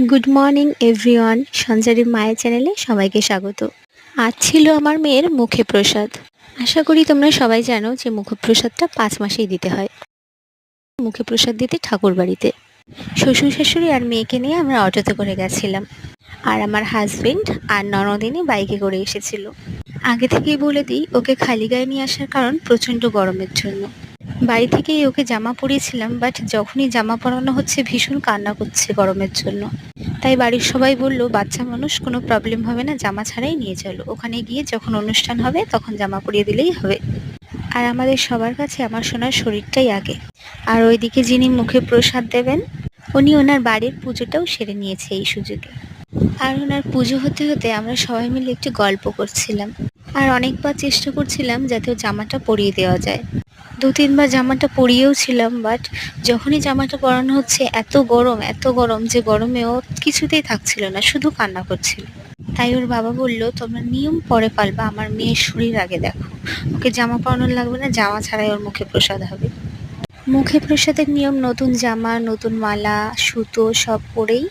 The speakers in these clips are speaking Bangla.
গুড মর্নিং এভরিওয়ান, সঞ্চারী মায়ের চ্যানেলে সবাইকে স্বাগত। আজ ছিল আমার মেয়ের মুখে প্রসাদ। আশা করি তোমরা সবাই জানো যে মুখে প্রসাদটা 5 মাসেই দিতে হয়। মুখে প্রসাদ দিতে ঠাকুর বাড়িতে শ্বশুর শাশুড়ি আর মেয়েকে নিয়ে আমরা অটোতে করে গেছিলাম, আর আমার হাজবেন্ড আর ননদিনী বাইকে করে এসেছিল। আগে থেকেই বলে দিই, ওকে খালি গায়ে নিয়ে আসার কারণ প্রচণ্ড গরমের জন্য। বাড়ি থেকেই ওকে জামা পরিয়েছিলাম, বাট যখনই জামা পরানো হচ্ছে ভীষণ কান্না করছে গরমের জন্য। তাই বাড়ির সবাই বলল, বাচ্চা মানুষ, কোনো প্রবলেম হবে না, জামা ছাড়াই নিয়ে চলো, ওখানে গিয়ে যখন অনুষ্ঠান হবে তখন জামা পরিয়ে দিলেই হবে। আর আমাদের সবার কাছে আমার সোনার শরীরটাই আগে। আর ওইদিকে যিনি মুখে প্রসাদ দেবেন, উনি ওনার বাড়ির পুজোটাও সেরে নিয়েছে এই সুযোগে। আর ওনার পুজো হতে হতে আমরা সবাই মিলে একটু গল্প করছিলাম, আর অনেকবার চেষ্টা করছিলাম যাতে ও জামাটা পরিয়ে দেওয়া যায়। 2-3 বার জামাটা পরিয়েও ছিলাম, বাট যখনই জামাটা পরানো হচ্ছে এত গরম যে গরমে ও কিছুতেই থাকছিল না, শুধু কান্না করছিল। তাই ওর বাবা বলল, তোমরা নিয়ম পরে পালবা, আমার মেয়ের শরীর আগে দেখো, ওকে জামা পরানো লাগবে না, জামা ছাড়াই ওর মুখে প্রসাদ হবে। মুখে প্রসাদের নিয়ম নতুন জামা, নতুন মালা, সুতো সব পরেই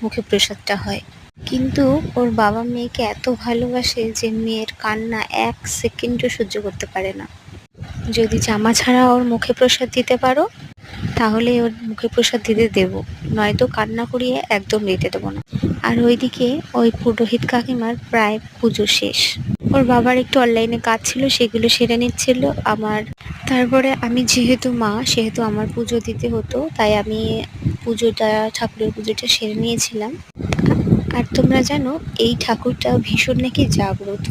মুখে প্রসাদটা হয়। কিন্তু ওর বাবা মেয়েকে এত ভালোবাসে যে মেয়ের কান্না 1 সেকেন্ডও সহ্য করতে পারে না। যদি জামা ছাড়া ওর মুখে প্রসাদ দিতে পারো তাহলে ওর মুখে প্রসাদ দিতে দেবো, নয়তো কান্না করিয়ে একদম দিতে দেবো না। আর ওইদিকে ওই পুরোহিত কাকিমার প্রায় পুজো শেষ। ওর বাবার একটু অনলাইনে কাজ ছিল, সেগুলো সেরে নিচ্ছিল আমার। তারপরে আমি যেহেতু মা, সেহেতু আমার পুজো দিতে হতো, তাই আমি ঠাকুরের পুজোটা সেরে নিয়েছিলাম। আর তোমরা জানো, এই ঠাকুরটা ভীষণ নাকি জাগ্রত।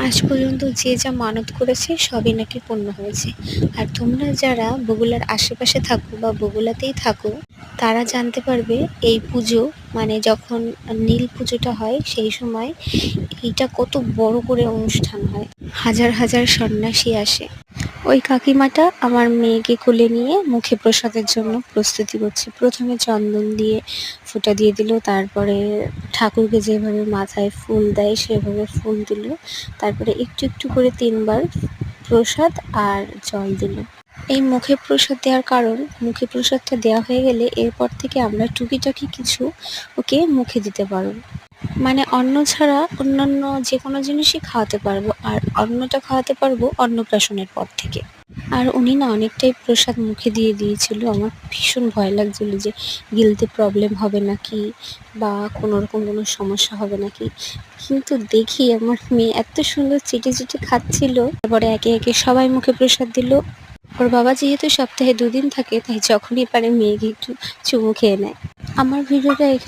আজ পর্যন্ত যে যা মানত করেছে সবই নাকি পূর্ণ হয়েছে। আর তোমরা যারা বগুলার আশেপাশে থাকো বা বগুলাতেই থাকো, তারা জানতে পারবে এই পুজো, মানে যখন নীল পুজোটা হয় সেই সময় এইটা কত বড় করে অনুষ্ঠান হয়। হাজার হাজার সন্ন্যাসী আসে। ওই কাকিমাটা আমার মেয়েকে কোলে নিয়ে মুখে প্রসাদের জন্য প্রস্তুতি করছে। প্রথমে চন্দন দিয়ে ফোঁটা দিয়ে দিল, তারপরে ঠাকুরকে যেভাবে মাথায় ফুল দেয় সেভাবে ফুল দিল, তারপরে একটু একটু করে 3 বার প্রসাদ আর জল দিল। এই মুখে প্রসাদ দেওয়ার কারণ, মুখে প্রসাদটা দেওয়া হয়ে গেলে এরপর থেকে আমরা টুকিটাকি কিছু ওকে মুখে দিতে পারবো। মানে অন্ন ছাড়া অন্যান্য যে কোনো জিনিসই খাওয়াতে পারবো, আর অন্নটা খাওয়াতে পারবো অন্নপ্রাশনের পর থেকে। আর উনি না অনেকটাই প্রসাদ মুখে দিয়ে দিয়েছিল। আমার ভীষণ ভয় লাগছিল যে গিলতে প্রবলেম হবে নাকি, বা কোনোরকম কোনো সমস্যা হবে নাকি। কিন্তু দেখি আমার মেয়ে এত সুন্দর চেটে চেটে খাচ্ছিল। তারপরে একে একে সবাই মুখে প্রসাদ দিল। ওর বাবা যেহেতু সপ্তাহে 2 দিন থাকে, তাই যখনই পারে মেয়েকে একটু চুমু খেয়ে নেয়। আমার ভিডিওটা